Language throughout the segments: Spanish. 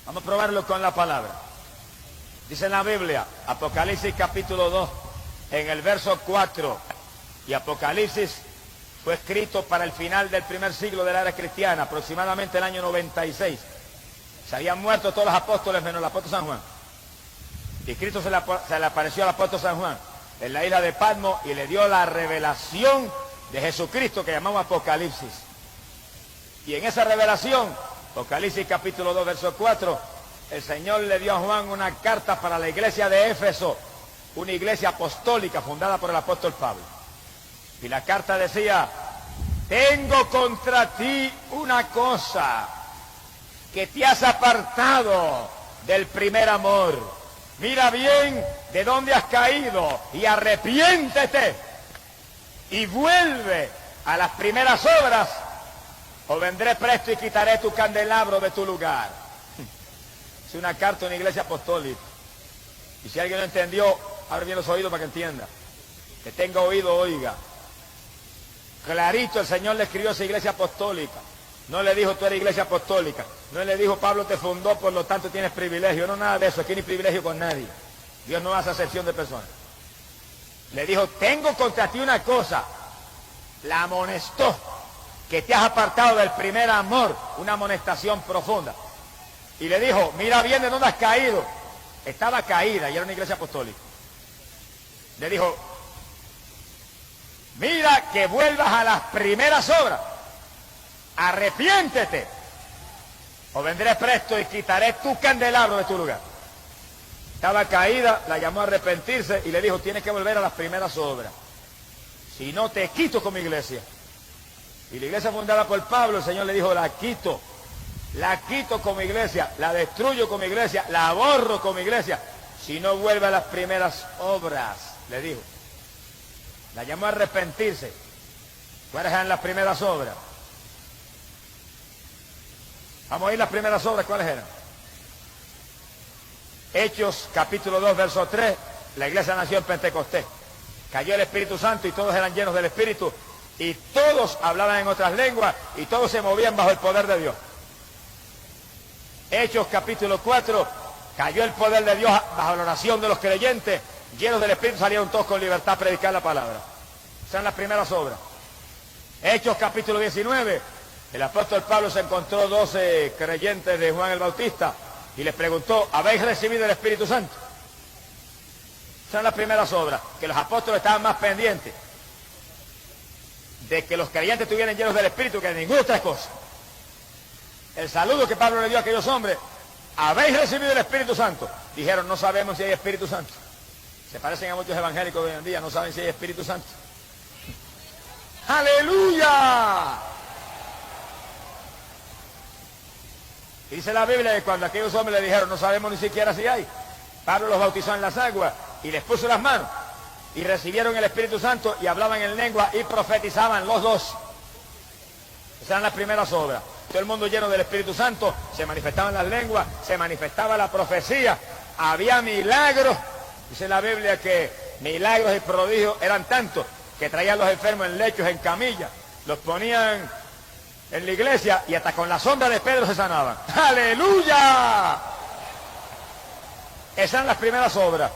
Vamos a probarlo con la palabra. Dice en la Biblia, Apocalipsis capítulo 2, en el verso 4, y Apocalipsis fue escrito para el final del primer siglo de la era cristiana, aproximadamente el año 96. Se habían muerto todos los apóstoles menos el apóstol San Juan. Y Cristo se le apareció al apóstol San Juan en la isla de Patmos y le dio la revelación de Jesucristo que llamamos Apocalipsis. Y en esa revelación, Apocalipsis capítulo 2, verso 4, el Señor le dio a Juan una carta para la iglesia de Éfeso, una iglesia apostólica fundada por el apóstol Pablo. Y la carta decía: tengo contra ti una cosa, que te has apartado del primer amor. Mira bien de dónde has caído y arrepiéntete y vuelve a las primeras obras, o vendré presto y quitaré tu candelabro de tu lugar. Es una carta de una iglesia apostólica. Y si alguien no entendió, abre bien los oídos para que entienda. Que tenga oído, oiga. Clarito el Señor le escribió a esa iglesia apostólica. No le dijo, tú eres iglesia apostólica. No le dijo, Pablo te fundó, por lo tanto tienes privilegio. No, nada de eso. Aquí no hay privilegio con nadie. Dios no hace acepción de personas. Le dijo, tengo contra ti una cosa. La amonestó, que te has apartado del primer amor. Una amonestación profunda. Y le dijo, mira bien de dónde has caído. Estaba caída y era una iglesia apostólica. Le dijo, mira que vuelvas a las primeras obras. Arrepiéntete, o vendré presto y quitaré tu candelabro de tu lugar. Estaba caída, la llamó a arrepentirse y le dijo, tienes que volver a las primeras obras. Si no, te quito con mi iglesia. Y la iglesia fundada por Pablo, el Señor le dijo, la quito con mi iglesia, la destruyo con mi iglesia, la borro con mi iglesia. Si no vuelve a las primeras obras, le dijo. La llamó a arrepentirse. ¿Cuáles eran las primeras obras? Vamos a ir las primeras obras, ¿cuáles eran? Hechos, capítulo 2, verso 3, la iglesia nació en Pentecostés. Cayó el Espíritu Santo y todos eran llenos del Espíritu y todos hablaban en otras lenguas y todos se movían bajo el poder de Dios. Hechos, capítulo 4, cayó el poder de Dios bajo la oración de los creyentes, llenos del Espíritu, salieron todos con libertad a predicar la palabra. Esas son las primeras obras. Hechos, capítulo 19, el apóstol Pablo se encontró 12 creyentes de Juan el Bautista y les preguntó, ¿habéis recibido el Espíritu Santo? Son las primeras obras, que los apóstoles estaban más pendientes de que los creyentes estuvieran llenos del Espíritu que de ninguna otra cosa. El saludo que Pablo le dio a aquellos hombres, ¿habéis recibido el Espíritu Santo? Dijeron, no sabemos si hay Espíritu Santo. Se parecen a muchos evangélicos de hoy en día, no saben si hay Espíritu Santo. ¡Aleluya! Dice la Biblia que cuando aquellos hombres le dijeron, no sabemos ni siquiera si hay, Pablo los bautizó en las aguas y les puso las manos y recibieron el Espíritu Santo y hablaban en lengua y profetizaban los dos. Esas eran las primeras obras. Todo el mundo lleno del Espíritu Santo, se manifestaban las lenguas, se manifestaba la profecía, había milagros. Dice la Biblia que milagros y prodigios eran tantos que traían los enfermos en lechos, en camillas, los ponían en la iglesia y hasta con la sombra de Pedro se sanaban. ¡Aleluya! Esas eran las primeras obras.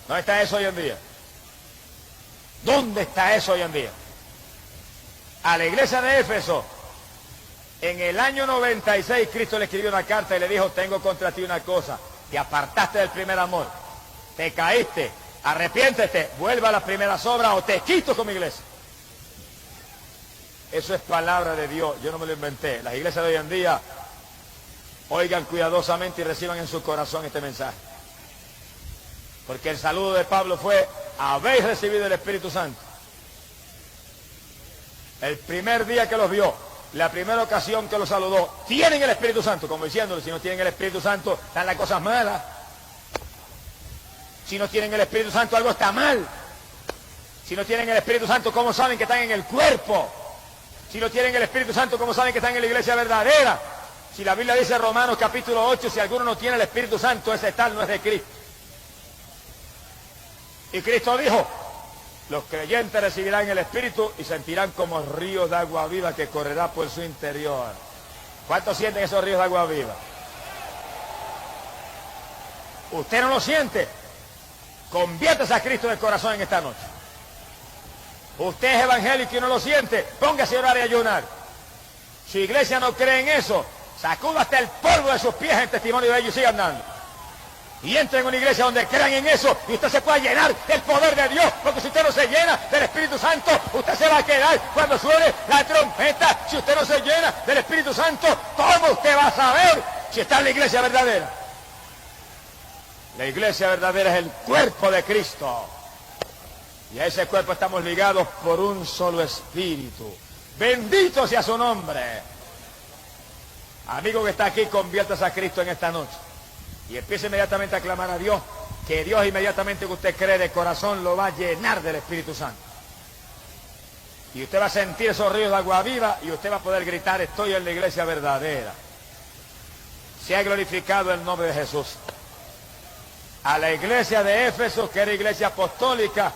¿Dónde está eso hoy en día? ¿Dónde está eso hoy en día? A la iglesia de Éfeso, en el año 96, Cristo le escribió una carta y le dijo, tengo contra ti una cosa, te apartaste del primer amor, te caíste, arrepiéntete, vuelva a las primeras obras o te quito con mi iglesia. Eso es palabra de Dios, yo no me lo inventé. Las iglesias de hoy en día, oigan cuidadosamente y reciban en su corazón este mensaje. Porque el saludo de Pablo fue, habéis recibido el Espíritu Santo. El primer día que los vio, la primera ocasión que los saludó, tienen el Espíritu Santo, como diciéndole, si no tienen el Espíritu Santo, están las cosas malas. Si no tienen el Espíritu Santo, algo está mal. Si no tienen el Espíritu Santo, ¿cómo saben que están en el cuerpo? Si no tienen el Espíritu Santo, ¿cómo saben que están en la iglesia verdadera? Si la Biblia dice en Romanos capítulo 8, si alguno no tiene el Espíritu Santo, ese tal no es de Cristo. Y Cristo dijo, los creyentes recibirán el Espíritu y sentirán como ríos de agua viva que correrá por su interior. ¿Cuántos sienten esos ríos de agua viva? ¿Usted no lo siente? Conviértase a Cristo de corazón en esta noche. Usted es evangélico y no lo siente, póngase a orar y ayunar. Su iglesia no cree en eso, sacuda hasta el polvo de sus pies en testimonio de ellos y siga andando. Y entre en una iglesia donde crean en eso y usted se pueda llenar del poder de Dios, porque si usted no se llena del Espíritu Santo, usted se va a quedar cuando suene la trompeta. Si usted no se llena del Espíritu Santo, ¿cómo usted va a saber si está en la iglesia verdadera? La iglesia verdadera es el cuerpo de Cristo. Y a ese cuerpo estamos ligados por un solo espíritu. Bendito sea su nombre. Amigo que está aquí, conviértase a Cristo en esta noche. Y empiece inmediatamente a clamar a Dios, que Dios inmediatamente que usted cree de corazón lo va a llenar del Espíritu Santo. Y usted va a sentir esos ríos de agua viva y usted va a poder gritar, estoy en la iglesia verdadera. Sea glorificado el nombre de Jesús. A la iglesia de Éfeso, que era iglesia apostólica,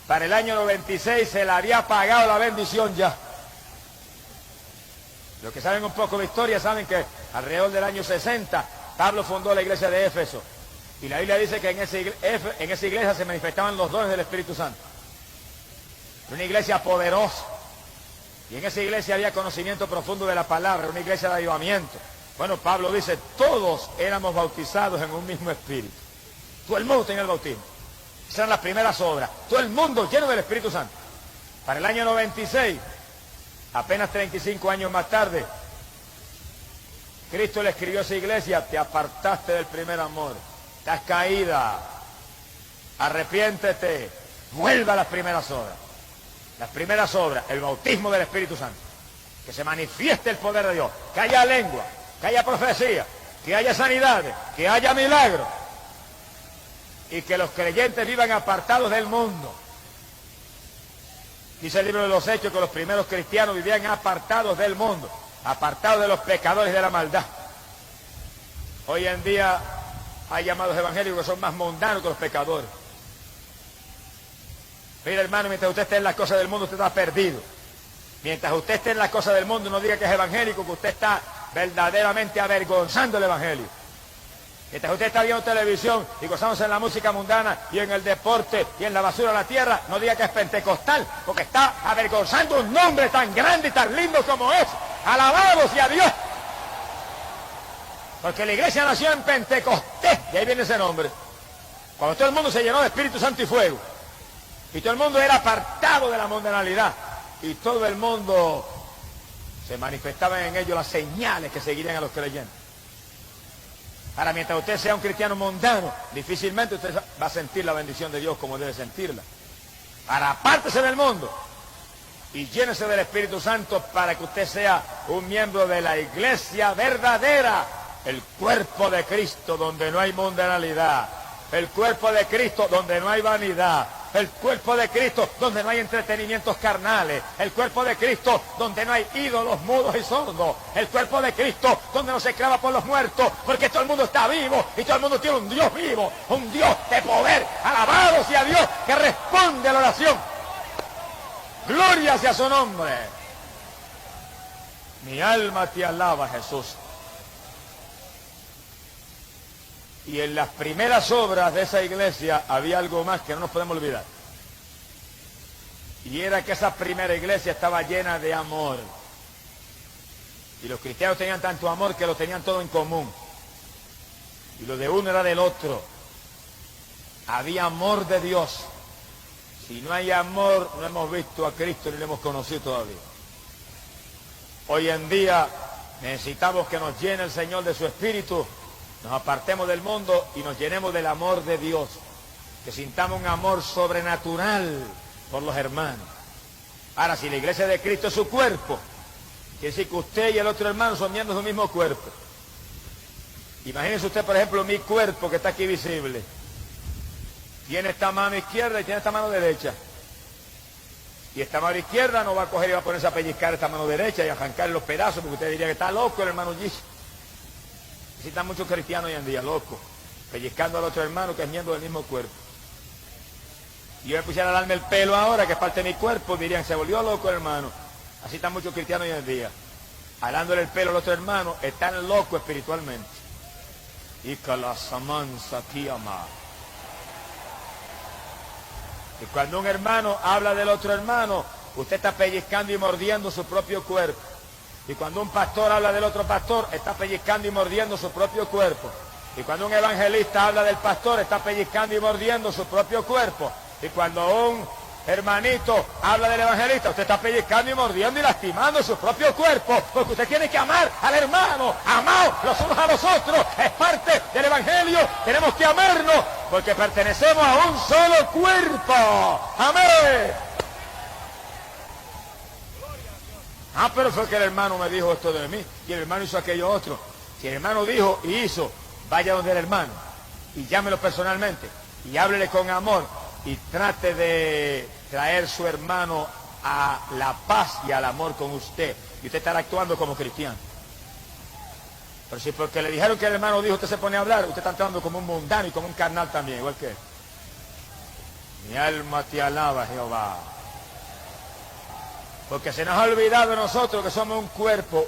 para el año 96 se le había pagado la bendición ya. Los que saben un poco de historia saben que alrededor del año 60 Pablo fundó la iglesia de Éfeso. Y la Biblia dice que en esa iglesia se manifestaban los dones del Espíritu Santo. Una iglesia poderosa. Y en esa iglesia había conocimiento profundo de la palabra, una iglesia de avivamiento. Bueno, Pablo dice, todos éramos bautizados en un mismo espíritu. Todo el mundo tenía el bautismo. Esas eran las primeras obras. Todo el mundo lleno del Espíritu Santo. Para el año 96, apenas 35 años más tarde, Cristo le escribió a esa iglesia, te apartaste del primer amor, estás caída, arrepiéntete, vuelva a las primeras obras. Las primeras obras, el bautismo del Espíritu Santo, que se manifieste el poder de Dios, que haya lengua, que haya profecía, que haya sanidades, que haya milagros, y que los creyentes vivan apartados del mundo. Dice el libro de los Hechos que los primeros cristianos vivían apartados del mundo, apartados de los pecadores y de la maldad. Hoy en día hay llamados evangélicos que son más mundanos que los pecadores. Mira, hermano, mientras usted esté en las cosas del mundo, usted está perdido. Mientras usted esté en las cosas del mundo, no diga que es evangélico, que usted está verdaderamente avergonzando el evangelio. Mientras usted está viendo televisión y gozándose en la música mundana y en el deporte y en la basura de la tierra, no diga que es pentecostal, porque está avergonzando un nombre tan grande y tan lindo como es. Alabado sea Dios. Porque la iglesia nació en Pentecostés, y ahí viene ese nombre. Cuando todo el mundo se llenó de Espíritu Santo y fuego, y todo el mundo era apartado de la mundanalidad, y todo el mundo se manifestaban en ellos las señales que seguirían a los creyentes. Ahora, mientras usted sea un cristiano mundano, difícilmente usted va a sentir la bendición de Dios como debe sentirla. Ahora, apártese del mundo y llénese del Espíritu Santo para que usted sea un miembro de la iglesia verdadera, el cuerpo de Cristo donde no hay mundanalidad, el cuerpo de Cristo donde no hay vanidad, el cuerpo de Cristo donde no hay entretenimientos carnales, el cuerpo de Cristo donde no hay ídolos mudos y sordos, el cuerpo de Cristo donde no se clama por los muertos, porque todo el mundo está vivo y todo el mundo tiene un Dios vivo, un Dios de poder. Alabado sea Dios que responde a la oración. Gloria sea su nombre. Mi alma te alaba, Jesús. Y en las primeras obras de esa iglesia había algo más que no nos podemos olvidar. Y era que esa primera iglesia estaba llena de amor. Y los cristianos tenían tanto amor que lo tenían todo en común. Y lo de uno era del otro. Había amor de Dios. Si no hay amor, no hemos visto a Cristo ni lo hemos conocido todavía. Hoy en día necesitamos que nos llene el Señor de su Espíritu, nos apartemos del mundo y nos llenemos del amor de Dios, que sintamos un amor sobrenatural por los hermanos. Ahora, si la iglesia de Cristo es su cuerpo, quiere decir que usted y el otro hermano son miembros de un mismo cuerpo. Imagínese usted, por ejemplo, mi cuerpo que está aquí visible. Tiene esta mano izquierda y tiene esta mano derecha. Y esta mano izquierda no va a coger y va a ponerse a pellizcar esta mano derecha y a arrancar los pedazos, porque usted diría que está loco el hermano Gis. Así están muchos cristianos hoy en día, locos, pellizcando al otro hermano que es miembro del mismo cuerpo. Y yo me pusiera a darme el pelo ahora, que es parte de mi cuerpo, dirían, se volvió loco el hermano. Así están muchos cristianos hoy en día. Alándole el pelo al otro hermano, están locos espiritualmente. Y que la samanza aquí ama. Y cuando un hermano habla del otro hermano, usted está pellizcando y mordiendo su propio cuerpo. Y cuando un pastor habla del otro pastor, está pellizcando y mordiendo su propio cuerpo. Y cuando un evangelista habla del pastor, está pellizcando y mordiendo su propio cuerpo. Y cuando un hermanito habla del evangelista, usted está pellizcando y mordiendo y lastimando su propio cuerpo, porque usted tiene que amar al hermano, amaos los unos a los otros, es parte del evangelio, tenemos que amarnos, porque pertenecemos a un solo cuerpo. Amén. Pero fue que el hermano me dijo esto de mí, y el hermano hizo aquello otro. Si el hermano dijo y hizo, vaya donde el hermano, y llámelo personalmente, y háblele con amor, y trate de traer su hermano a la paz y al amor con usted, y usted estará actuando como cristiano. Pero si porque le dijeron que el hermano dijo, usted se pone a hablar, usted está actuando como un mundano y como un carnal también, igual que él. Mi alma te alaba, Jehová. Porque se nos ha olvidado de nosotros que somos un cuerpo,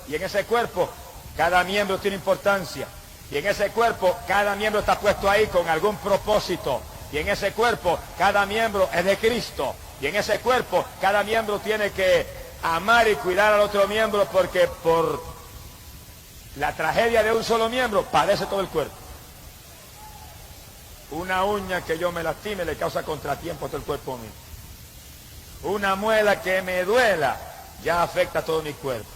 y en ese cuerpo cada miembro tiene importancia. Y en ese cuerpo, cada miembro está puesto ahí con algún propósito. Y en ese cuerpo, cada miembro es de Cristo. Y en ese cuerpo, cada miembro tiene que amar y cuidar al otro miembro, porque por la tragedia de un solo miembro, padece todo el cuerpo. Una uña que yo me lastime le causa contratiempo a todo el cuerpo mío. Una muela que me duela ya afecta a todo mi cuerpo.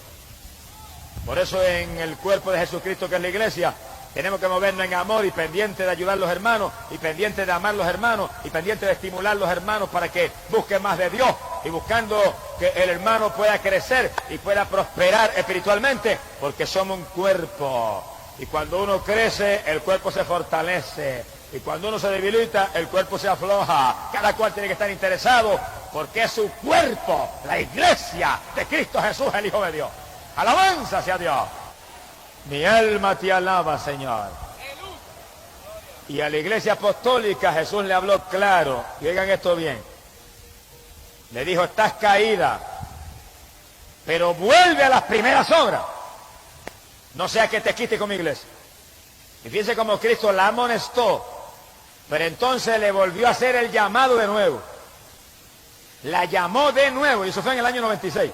Por eso en el cuerpo de Jesucristo, que es la iglesia, tenemos que movernos en amor y pendiente de ayudar a los hermanos, y pendiente de amar a los hermanos, y pendiente de estimular a los hermanos para que busquen más de Dios, y buscando que el hermano pueda crecer y pueda prosperar espiritualmente, porque somos un cuerpo. Y cuando uno crece, el cuerpo se fortalece. Y cuando uno se debilita, el cuerpo se afloja. Cada cual tiene que estar interesado, porque es su cuerpo, la iglesia de Cristo Jesús, el Hijo de Dios. Alabanza sea Dios. Mi alma te alaba, Señor. Y a la iglesia apostólica Jesús le habló claro. Y oigan esto bien. Le dijo, estás caída, pero vuelve a las primeras obras. No sea que te quite con mi iglesia. Y fíjense cómo Cristo la amonestó, pero entonces le volvió a hacer el llamado de nuevo. La llamó de nuevo, y eso fue en el año 96.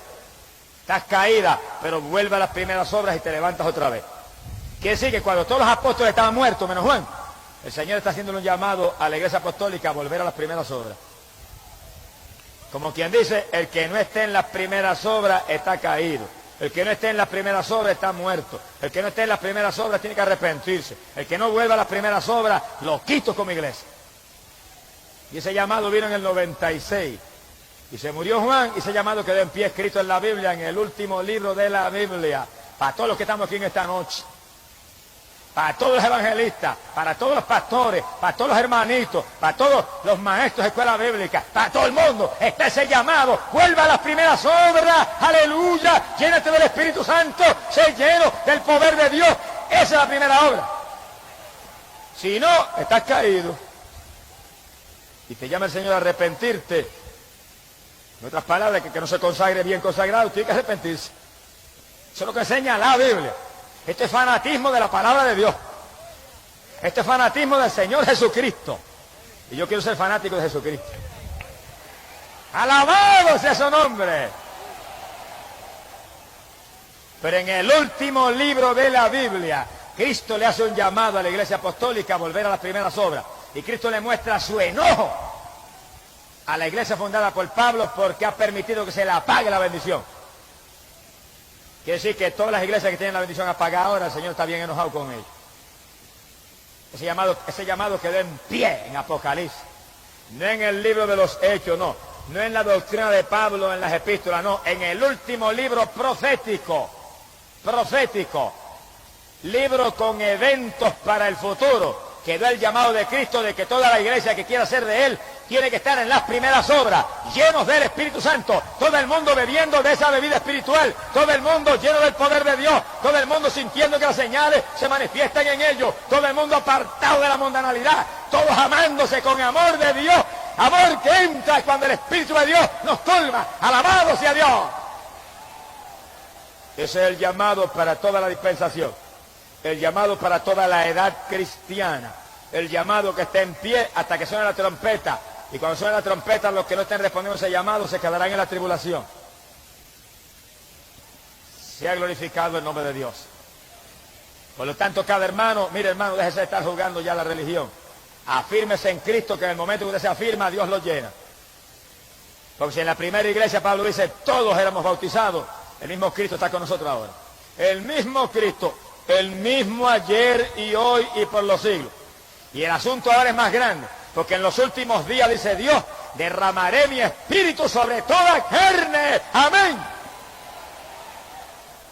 Estás caída, pero vuelve a las primeras obras y te levantas otra vez. Quiere decir que cuando todos los apóstoles estaban muertos, menos Juan, el Señor está haciendo un llamado a la iglesia apostólica a volver a las primeras obras. Como quien dice, el que no esté en las primeras obras está caído. El que no esté en las primeras obras está muerto. El que no esté en las primeras obras tiene que arrepentirse. El que no vuelva a las primeras obras, lo quito como iglesia. Y ese llamado vino en el 96. Y se murió Juan, y ese llamado quedó en pie, escrito en la Biblia, en el último libro de la Biblia. Para todos los que estamos aquí en esta noche. Para todos los evangelistas, para todos los pastores, para todos los hermanitos, para todos los maestros de escuela bíblica, para todo el mundo, está ese llamado. Vuelva a las primeras obras, aleluya, llénate del Espíritu Santo, sé lleno del poder de Dios. Esa es la primera obra. Si no, estás caído. Y te llama el Señor a arrepentirte. En otras palabras, que no se consagre bien consagrado, tiene que arrepentirse. Eso es lo que enseña la Biblia. Este es fanatismo de la palabra de Dios. Este es fanatismo del Señor Jesucristo. Y yo quiero ser fanático de Jesucristo. ¡Alabado sea su nombre! Pero en el último libro de la Biblia, Cristo le hace un llamado a la iglesia apostólica a volver a las primeras obras. Y Cristo le muestra su enojo a la iglesia fundada por Pablo porque ha permitido que se le apague la bendición. Quiere decir que todas las iglesias que tienen la bendición apagada ahora, el Señor está bien enojado con ellos. Ese llamado quedó en pie en Apocalipsis. No en el libro de los Hechos, no. No en la doctrina de Pablo, en las epístolas, no. En el último libro profético. Libro con eventos para el futuro. Quedó el llamado de Cristo de que toda la iglesia que quiera ser de Él tiene que estar en las primeras obras, llenos del Espíritu Santo, todo el mundo bebiendo de esa bebida espiritual, todo el mundo lleno del poder de Dios, todo el mundo sintiendo que las señales se manifiestan en ellos, todo el mundo apartado de la mundanalidad, todos amándose con amor de Dios, amor que entra cuando el Espíritu de Dios nos colma. ¡Alabado sea Dios! Ese es el llamado para toda la dispensación. el llamado para toda la edad cristiana, el llamado que esté en pie hasta que suene la trompeta. Y cuando suene la trompeta, los que no estén respondiendo a ese llamado se quedarán en la tribulación. Sea glorificado el nombre de Dios. Por lo tanto, cada hermano, mire hermano, déjese de estar jugando ya la religión. Afírmese en Cristo, que en el momento que usted se afirma, Dios lo llena. Porque si en la primera iglesia Pablo dice, todos éramos bautizados, el mismo Cristo está con nosotros ahora. El mismo Cristo, el mismo ayer y hoy y por los siglos. Y el asunto ahora es más grande, porque en los últimos días, dice Dios, derramaré mi espíritu sobre toda carne. Amén.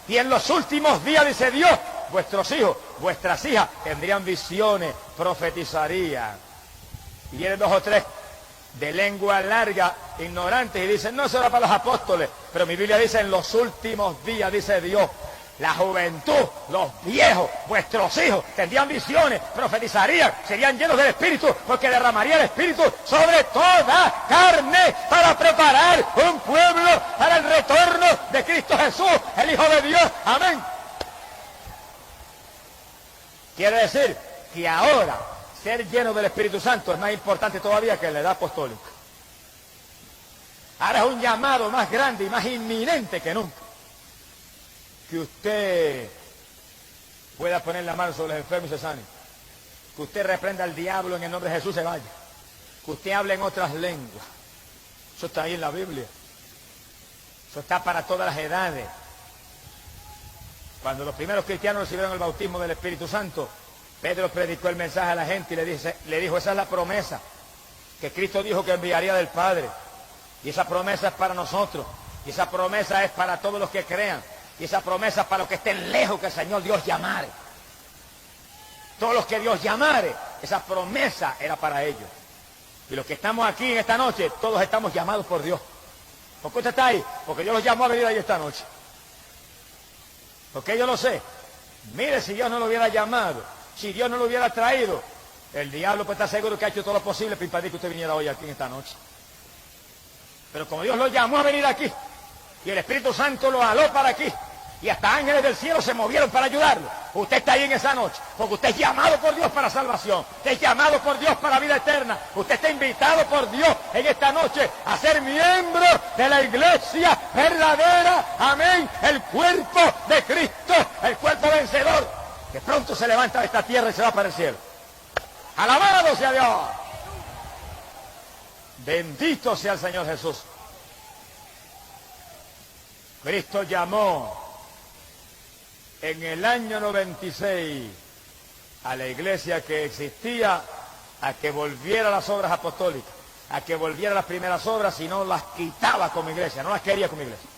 Y en los últimos días, dice Dios, vuestros hijos, vuestras hijas tendrían visiones, profetizarían. Y vienen 2 o 3 de lengua larga, ignorantes, y dicen, no, eso era para los apóstoles. Pero mi Biblia dice, en los últimos días, dice Dios, la juventud, los viejos, vuestros hijos, tendrían visiones, profetizarían, serían llenos del Espíritu, porque derramaría el Espíritu sobre toda carne para preparar un pueblo para el retorno de Cristo Jesús, el Hijo de Dios. Amén. Quiere decir que ahora ser lleno del Espíritu Santo es más importante todavía que en la edad apostólica. Ahora es un llamado más grande y más inminente que nunca. Que usted pueda poner la mano sobre los enfermos y se sane. Que usted reprenda al diablo en el nombre de Jesús y se vaya. Que usted hable en otras lenguas. Eso está ahí en la Biblia. Eso está para todas las edades. Cuando los primeros cristianos recibieron el bautismo del Espíritu Santo, Pedro predicó el mensaje a la gente y le dijo, esa es la promesa que Cristo dijo que enviaría del Padre. Y esa promesa es para nosotros. Y esa promesa es para todos los que crean. Y esa promesa es para los que estén lejos, que el Señor Dios llamare. Todos los que Dios llamare, esa promesa era para ellos. Y los que estamos aquí en esta noche, todos estamos llamados por Dios. ¿Por qué usted está ahí? Porque Dios los llamó a venir ahí esta noche. Porque yo lo sé. Mire, si Dios no lo hubiera llamado, si Dios no lo hubiera traído, el diablo pues está seguro que ha hecho todo lo posible para impedir que usted viniera hoy aquí en esta noche. Pero como Dios lo llamó a venir aquí, y el Espíritu Santo lo aló para aquí, y hasta ángeles del cielo se movieron para ayudarlo, usted está ahí en esa noche, porque usted es llamado por Dios para salvación, usted es llamado por Dios para vida eterna, usted está invitado por Dios en esta noche a ser miembro de la iglesia verdadera, amén, el cuerpo de Cristo, el cuerpo vencedor, que pronto se levanta de esta tierra y se va para el cielo. ¡Alabado sea Dios! Bendito sea el Señor Jesús. Cristo llamó en el año 96 a la iglesia que existía a que volviera a las obras apostólicas, a que volviera a las primeras obras, y no las quitaba como iglesia, no las quería como iglesia.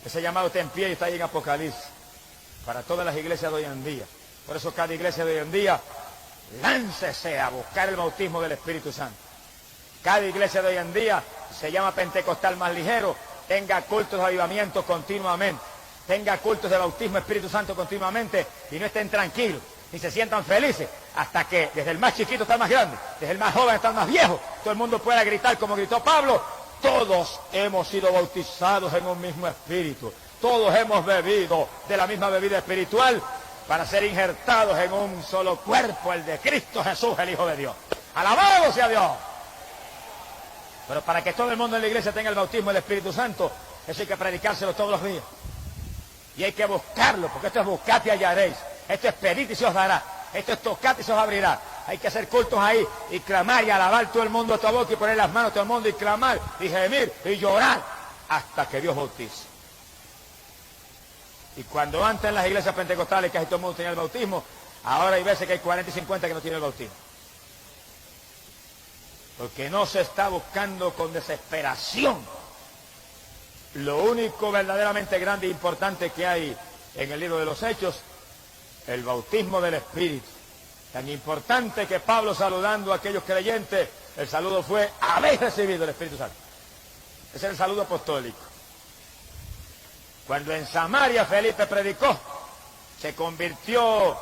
Ese llamado está en pie y está ahí en Apocalipsis, para todas las iglesias de hoy en día. Por eso cada iglesia de hoy en día, láncese a buscar el bautismo del Espíritu Santo. Cada iglesia de hoy en día se llama pentecostal más ligero, tenga cultos de avivamiento continuamente, tenga cultos de bautismo Espíritu Santo continuamente, y no estén tranquilos, ni se sientan felices, hasta que desde el más chiquito hasta el más grande, desde el más joven hasta el más viejo, todo el mundo pueda gritar como gritó Pablo, todos hemos sido bautizados en un mismo espíritu, todos hemos bebido de la misma bebida espiritual para ser injertados en un solo cuerpo, el de Cristo Jesús, el Hijo de Dios. ¡Alabado sea Dios! Pero para que todo el mundo en la iglesia tenga el bautismo del Espíritu Santo, eso hay que predicárselo todos los días. Y hay que buscarlo, porque esto es buscad y hallaréis. Esto es pedid y se os dará. Esto es tocad y se os abrirá. Hay que hacer cultos ahí y clamar y alabar todo el mundo a tu boca y poner las manos a todo el mundo y clamar y gemir y llorar hasta que Dios bautice. Y cuando antes en las iglesias pentecostales casi todo el mundo tenía el bautismo, ahora hay veces que hay 40 y 50 que no tienen el bautismo. Porque no se está buscando con desesperación lo único verdaderamente grande e importante que hay en el libro de los Hechos, el bautismo del Espíritu. Tan importante que Pablo, saludando a aquellos creyentes, el saludo fue: habéis recibido el Espíritu Santo. Ese es el saludo apostólico. Cuando en Samaria Felipe predicó, se convirtió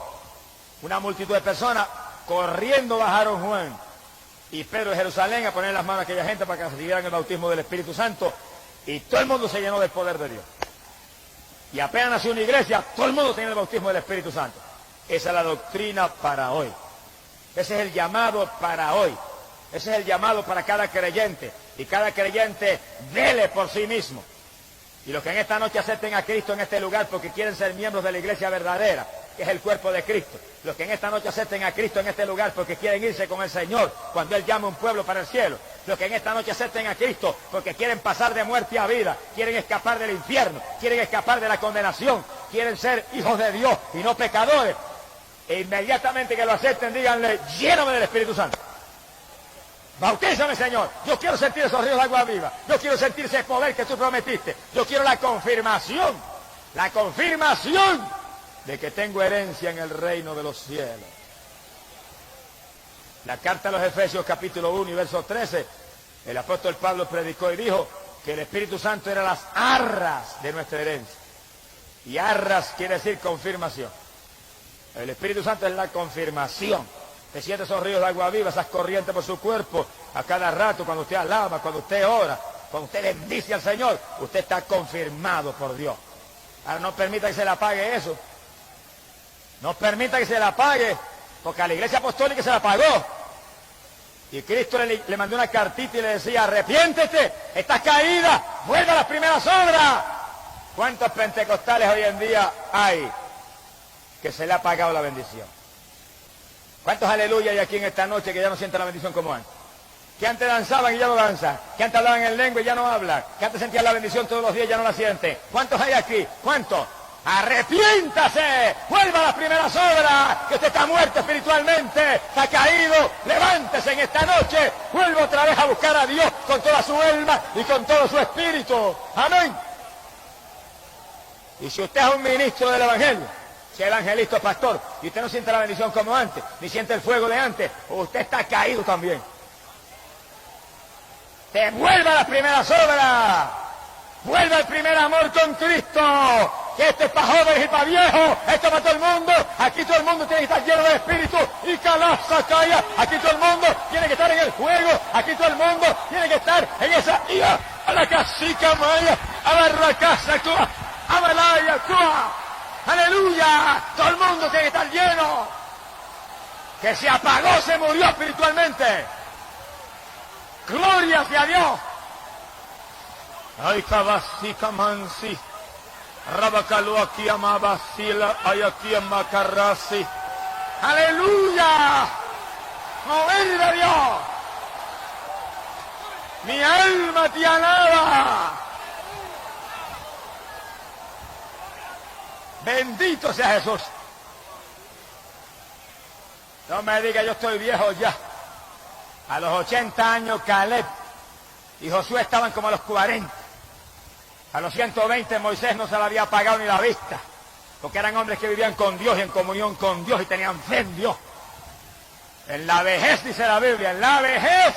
una multitud de personas, corriendo bajaron Juan y Pedro de Jerusalén a poner las manos a aquella gente para que recibieran el bautismo del Espíritu Santo, y todo el mundo se llenó del poder de Dios. Y apenas nació una iglesia, todo el mundo tiene el bautismo del Espíritu Santo. Esa es la doctrina para hoy. Ese es el llamado para hoy. Ese es el llamado para cada creyente. Y cada creyente vele por sí mismo. Y los que en esta noche acepten a Cristo en este lugar porque quieren ser miembros de la iglesia verdadera, que es el cuerpo de Cristo. Los que en esta noche acepten a Cristo en este lugar porque quieren irse con el Señor cuando Él llama a un pueblo para el cielo. Los que en esta noche acepten a Cristo porque quieren pasar de muerte a vida, quieren escapar del infierno, quieren escapar de la condenación, quieren ser hijos de Dios y no pecadores. E inmediatamente que lo acepten, díganle, lléname del Espíritu Santo. Bautízame, Señor. Yo quiero sentir esos ríos de agua viva. Yo quiero sentir ese poder que tú prometiste. Yo quiero la confirmación de que tengo herencia en el reino de los cielos. La carta a los Efesios capítulo 1 y verso 13, el apóstol Pablo predicó y dijo que el Espíritu Santo era las arras de nuestra herencia. Y arras quiere decir confirmación. El Espíritu Santo es la confirmación. Te siente esos ríos de agua viva, esas corrientes por su cuerpo, a cada rato, cuando usted alaba, cuando usted ora, cuando usted bendice al Señor, usted está confirmado por Dios. Ahora no permita que se le apague eso. No permita que se le apague, porque a la iglesia apostólica se la apagó. Y Cristo le mandó una cartita y le decía, arrepiéntete, estás caída, vuelve a las primeras obras. ¿Cuántos pentecostales hoy en día hay que se le ha apagado la bendición? ¿Cuántos aleluya hay aquí en esta noche que ya no sienten la bendición como antes? Que antes danzaban y ya no danzan, que antes hablaban en lengua y ya no hablan, que antes sentían la bendición todos los días y ya no la sienten. ¿Cuántos hay aquí? ¿Cuántos? ¡Arrepiéntase! ¡Vuelva a las primeras obras! Que usted está muerto espiritualmente, está caído. ¡Levántese en esta noche! ¡Vuelva otra vez a buscar a Dios con toda su alma y con todo su espíritu! ¡Amén! Y si usted es un ministro del Evangelio, si es evangelista o pastor, y usted no siente la bendición como antes, ni siente el fuego de antes, usted está caído también. ¡Te vuelva a las primeras obras! ¡Vuelva al primer amor con Cristo! Que esto es para jóvenes y para viejos, esto es para todo el mundo. Aquí todo el mundo tiene que estar lleno de espíritu y calaza calla. Aquí todo el mundo tiene que estar en el fuego. Aquí todo el mundo tiene que estar en esa ira. A la casica maya, a la racasa tua, a Malaya tua. ¡Aleluya! Todo el mundo tiene que estar lleno. Que se apagó, se murió espiritualmente. ¡Gloria sea Dios! ¡Ay, cabasica mansi! Rabacalo aquí amabasila, ay aquí amacarrasi. ¡Aleluya! ¡Mover de Dios! ¡Mi alma te alaba! ¡Bendito sea Jesús! No me diga, yo estoy viejo ya. A los 80 años Caleb y Josué estaban como a los 40. A los 120 Moisés no se le había apagado ni la vista, porque eran hombres que vivían con Dios y en comunión con Dios y tenían fe en Dios. En la vejez, dice la Biblia, en la vejez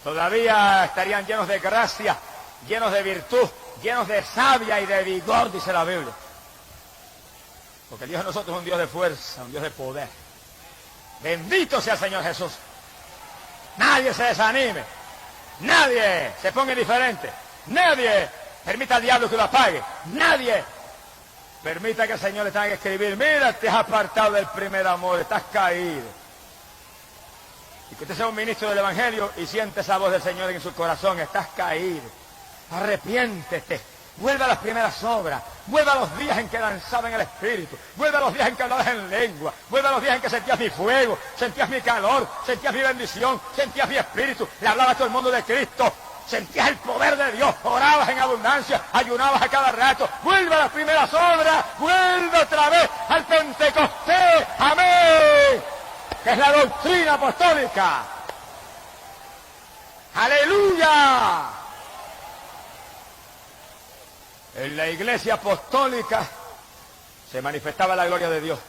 todavía estarían llenos de gracia, llenos de virtud, llenos de savia y de vigor, dice la Biblia. Porque el Dios de nosotros es un Dios de fuerza, un Dios de poder. Bendito sea el Señor Jesús. Nadie se desanime, nadie se ponga indiferente, nadie permita al diablo que lo apague, nadie permita que el Señor le tenga que escribir, mira, te has apartado del primer amor, estás caído. Y que usted sea un ministro del Evangelio y siente esa voz del Señor en su corazón, estás caído, arrepiéntete, vuelve a las primeras obras, vuelve a los días en que danzaba en el Espíritu, vuelve a los días en que hablabas en lengua, vuelve a los días en que sentías mi fuego, sentías mi calor, sentías mi bendición, sentías mi espíritu, le hablabas a todo el mundo de Cristo, sentías el poder de Dios, orabas en abundancia, ayunabas a cada rato, vuelve a las primeras obras, vuelve otra vez al Pentecostés, amén, que es la doctrina apostólica. ¡Aleluya! En la iglesia apostólica se manifestaba la gloria de Dios.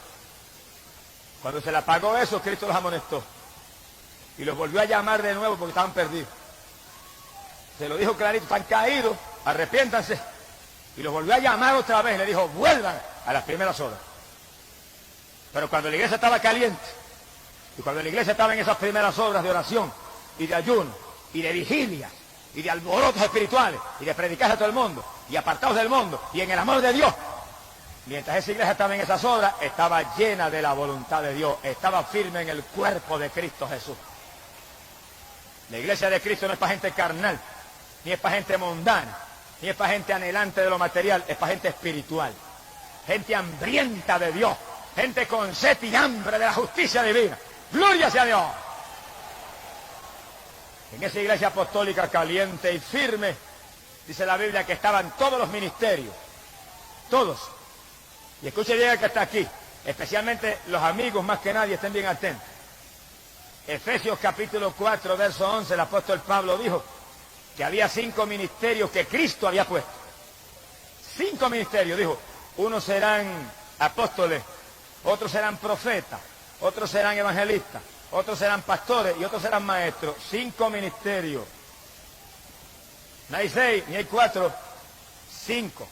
Cuando se le apagó eso, Cristo los amonestó y los volvió a llamar de nuevo porque estaban perdidos. Se lo dijo clarito, están caídos, arrepiéntanse. Y los volvió a llamar otra vez, le dijo, vuelvan a las primeras horas. Pero cuando la iglesia estaba caliente, y cuando la iglesia estaba en esas primeras obras de oración, y de ayuno, y de vigilia, y de alborotos espirituales y de predicar a todo el mundo y apartados del mundo y en el amor de Dios. Mientras esa iglesia estaba en esas obras, estaba llena de la voluntad de Dios, estaba firme en el cuerpo de Cristo Jesús. La iglesia de Cristo no es para gente carnal, ni es para gente mundana, ni es para gente anhelante de lo material, es para gente espiritual, gente hambrienta de Dios, gente con sed y hambre de la justicia divina. ¡Gloria sea a Dios! En esa iglesia apostólica caliente y firme, dice la Biblia que estaban todos los ministerios, todos. Y escuche bien el que está aquí, especialmente los amigos más que nadie, estén bien atentos. Efesios capítulo 4, verso 11, el apóstol Pablo dijo que había 5 ministerios que Cristo había puesto. 5 ministerios, dijo. Unos serán apóstoles, otros serán profetas, otros serán evangelistas, otros serán pastores y otros serán maestros. 5 ministerios. No hay 6, ni hay 4, 5.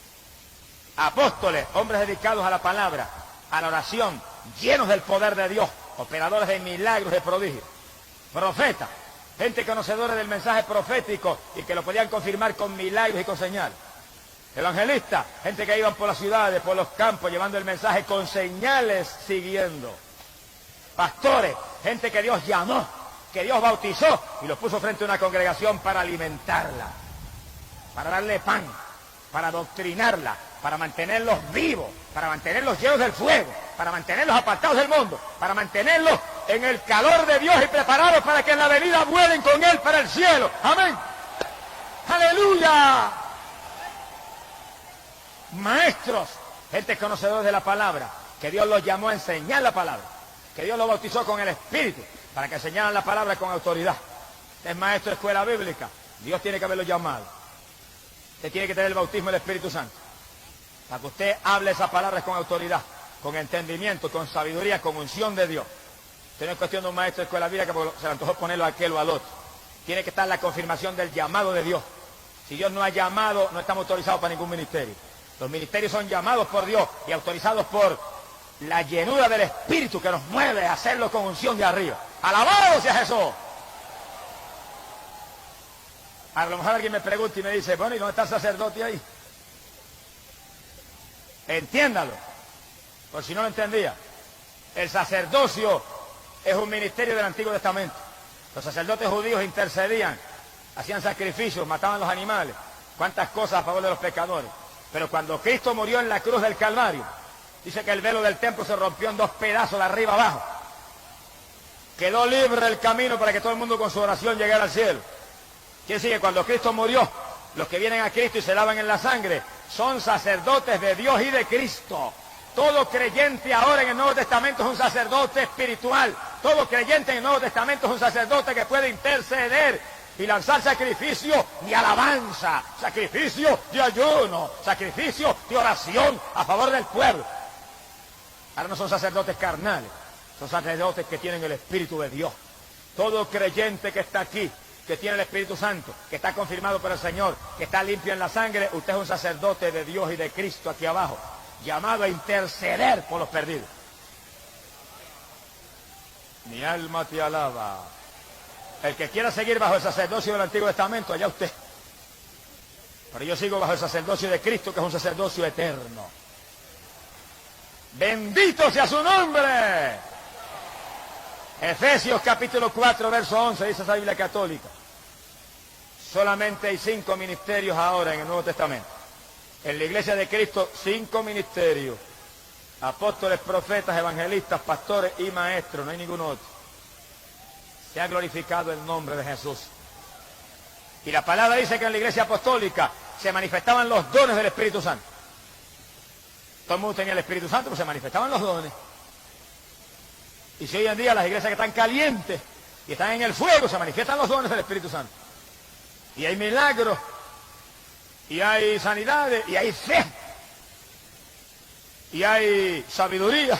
Apóstoles, hombres dedicados a la palabra, a la oración, llenos del poder de Dios, operadores de milagros, de prodigios. Profetas, gente conocedora del mensaje profético y que lo podían confirmar con milagros y con señales. Evangelistas, gente que iban por las ciudades, por los campos, llevando el mensaje con señales siguiendo. Pastores, gente que Dios llamó, que Dios bautizó y los puso frente a una congregación para alimentarla, para darle pan, para adoctrinarla, para mantenerlos vivos, para mantenerlos llenos del fuego, para mantenerlos apartados del mundo, para mantenerlos en el calor de Dios y preparados para que en la venida vuelen con Él para el cielo. ¡Amén! ¡Aleluya! Maestros, gente conocedora de la palabra, que Dios los llamó a enseñar la palabra, que Dios los bautizó con el Espíritu, para que enseñaran la palabra con autoridad. Usted es maestro de escuela bíblica, Dios tiene que haberlo llamado. Usted tiene que tener el bautismo del Espíritu Santo, para que usted hable esas palabras con autoridad, con entendimiento, con sabiduría, con unción de Dios. Usted no es cuestión de un maestro de escuela bíblica que se le antojó ponerlo a aquel o al otro. Tiene que estar la confirmación del llamado de Dios. Si Dios no ha llamado, no estamos autorizados para ningún ministerio. Los ministerios son llamados por Dios y autorizados por la llenura del Espíritu que nos mueve a hacerlo con unción de arriba. ¡Alabado sea Jesús! A lo mejor alguien me pregunta y me dice, bueno, ¿y dónde está el sacerdote ahí? Entiéndalo, por si no lo entendía. El sacerdocio es un ministerio del Antiguo Testamento. Los sacerdotes judíos intercedían, hacían sacrificios, mataban los animales, cuántas cosas a favor de los pecadores. Pero cuando Cristo murió en la cruz del Calvario, dice que el velo del templo se rompió en 2 pedazos de arriba abajo. Quedó libre el camino para que todo el mundo con su oración llegara al cielo. Quiere decir que cuando Cristo murió, los que vienen a Cristo y se lavan en la sangre son sacerdotes de Dios y de Cristo. Todo creyente ahora en el Nuevo Testamento es un sacerdote espiritual. Todo creyente en el Nuevo Testamento es un sacerdote que puede interceder y lanzar sacrificio de alabanza, sacrificio de ayuno, sacrificio de oración a favor del pueblo. Ahora no son sacerdotes carnales, son sacerdotes que tienen el Espíritu de Dios. Todo creyente que está aquí, que tiene el Espíritu Santo, que está confirmado por el Señor, que está limpio en la sangre, usted es un sacerdote de Dios y de Cristo aquí abajo, llamado a interceder por los perdidos. Mi alma te alaba. El que quiera seguir bajo el sacerdocio del Antiguo Testamento, allá usted. Pero yo sigo bajo el sacerdocio de Cristo, que es un sacerdocio eterno. Bendito sea su nombre. Efesios capítulo 4, verso 11, dice esa Biblia católica. Solamente hay 5 ministerios ahora en el Nuevo Testamento. En la iglesia de Cristo, 5 ministerios. Apóstoles, profetas, evangelistas, pastores y maestros, no hay ningún otro. Se ha glorificado el nombre de Jesús. Y la palabra dice que en la iglesia apostólica se manifestaban los dones del Espíritu Santo. Todo el mundo tenía el Espíritu Santo, pero se manifestaban los dones. Y si hoy en día las iglesias que están calientes y están en el fuego, se manifiestan los dones del Espíritu Santo. Y hay milagros, y hay sanidades, y hay fe, y hay sabiduría,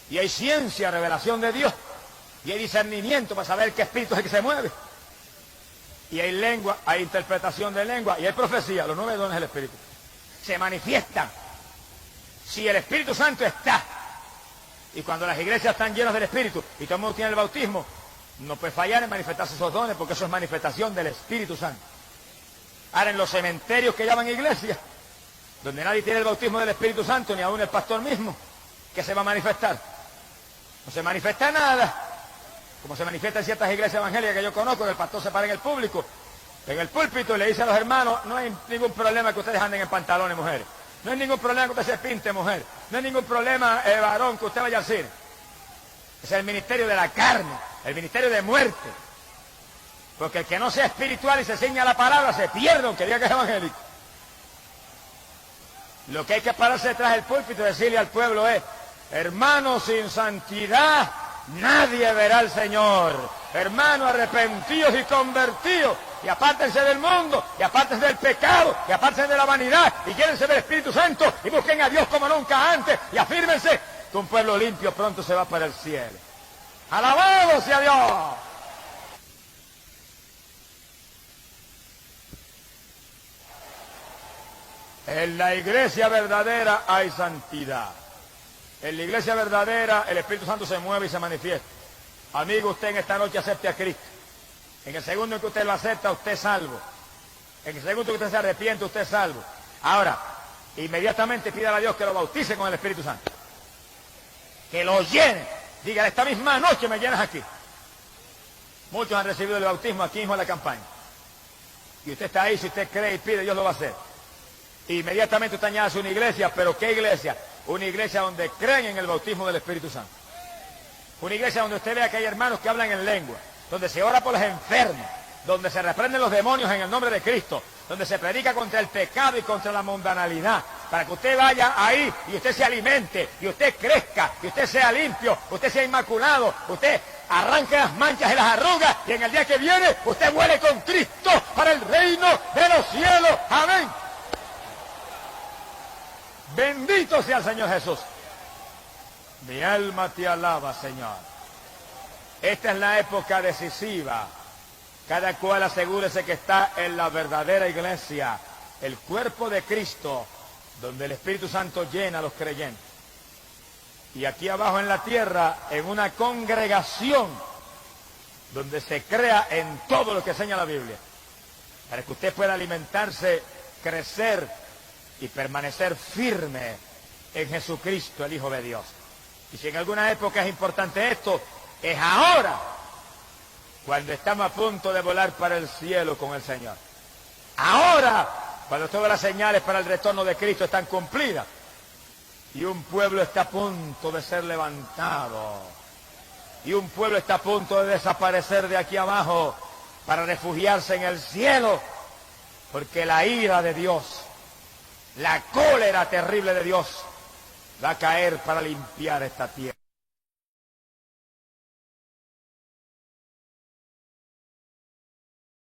y hay ciencia, revelación de Dios, y hay discernimiento para saber qué espíritu es el que se mueve. Y hay lengua, hay interpretación de lengua, y hay profecía, los 9 dones del Espíritu. Se manifiestan. Si el Espíritu Santo está, y cuando las iglesias están llenas del Espíritu, y todo el mundo tiene el bautismo, no puede fallar en manifestarse esos dones, porque eso es manifestación del Espíritu Santo. Ahora, en los cementerios que llaman iglesias, donde nadie tiene el bautismo del Espíritu Santo, ni aún el pastor mismo, ¿qué se va a manifestar? No se manifiesta nada, como se manifiesta en ciertas iglesias evangélicas que yo conozco, que el pastor se para en el público, en el púlpito, y le dice a los hermanos: no hay ningún problema que ustedes anden en pantalones, mujeres. No hay ningún problema que usted se pinte, mujer. No hay ningún problema, varón, que usted vaya al cine. Ese es el ministerio de la carne, el ministerio de muerte. Porque el que no sea espiritual y se ciña a la palabra se pierde, aunque diga que es evangélico. Lo que hay que pararse detrás del púlpito y decirle al pueblo es: hermanos, sin santidad nadie verá al Señor. Hermanos, arrepentidos y convertidos, y apártense del mundo, y apártense del pecado, y apártense de la vanidad, y llénense del Espíritu Santo, y busquen a Dios como nunca antes, y afírmense que un pueblo limpio pronto se va para el cielo. ¡Alabado sea Dios! En la iglesia verdadera hay santidad. En la iglesia verdadera el Espíritu Santo se mueve y se manifiesta. Amigo, usted en esta noche acepte a Cristo. En el segundo en que usted lo acepta, usted es salvo. En el segundo en que usted se arrepiente, usted es salvo. Ahora, inmediatamente pídale a Dios que lo bautice con el Espíritu Santo. Que lo llene. Dígale: esta misma noche me llenas aquí. Muchos han recibido el bautismo aquí mismo en la campaña. Y usted está ahí, si usted cree y pide, Dios lo va a hacer. Inmediatamente usted añade una iglesia, pero ¿qué iglesia? Una iglesia donde creen en el bautismo del Espíritu Santo. Una iglesia donde usted vea que hay hermanos que hablan en lengua, donde se ora por los enfermos, donde se reprenden los demonios en el nombre de Cristo, donde se predica contra el pecado y contra la mundanalidad, para que usted vaya ahí y usted se alimente, y usted crezca, y usted sea limpio, usted sea inmaculado, usted arranque las manchas y las arrugas, y en el día que viene usted vuele con Cristo para el reino de los cielos. Amén. Bendito sea el Señor Jesús. Mi alma te alaba, Señor. Esta es la época decisiva. Cada cual asegúrese que está en la verdadera iglesia, el cuerpo de Cristo, donde el Espíritu Santo llena a los creyentes. Y aquí abajo en la tierra, en una congregación, donde se crea en todo lo que enseña la Biblia, para que usted pueda alimentarse, crecer y permanecer firme en Jesucristo, el Hijo de Dios. Y si en alguna época es importante esto, es ahora, cuando estamos a punto de volar para el cielo con el Señor. Ahora, cuando todas las señales para el retorno de Cristo están cumplidas, y un pueblo está a punto de ser levantado, y un pueblo está a punto de desaparecer de aquí abajo para refugiarse en el cielo, porque la ira de Dios, la cólera terrible de Dios va a caer para limpiar esta tierra.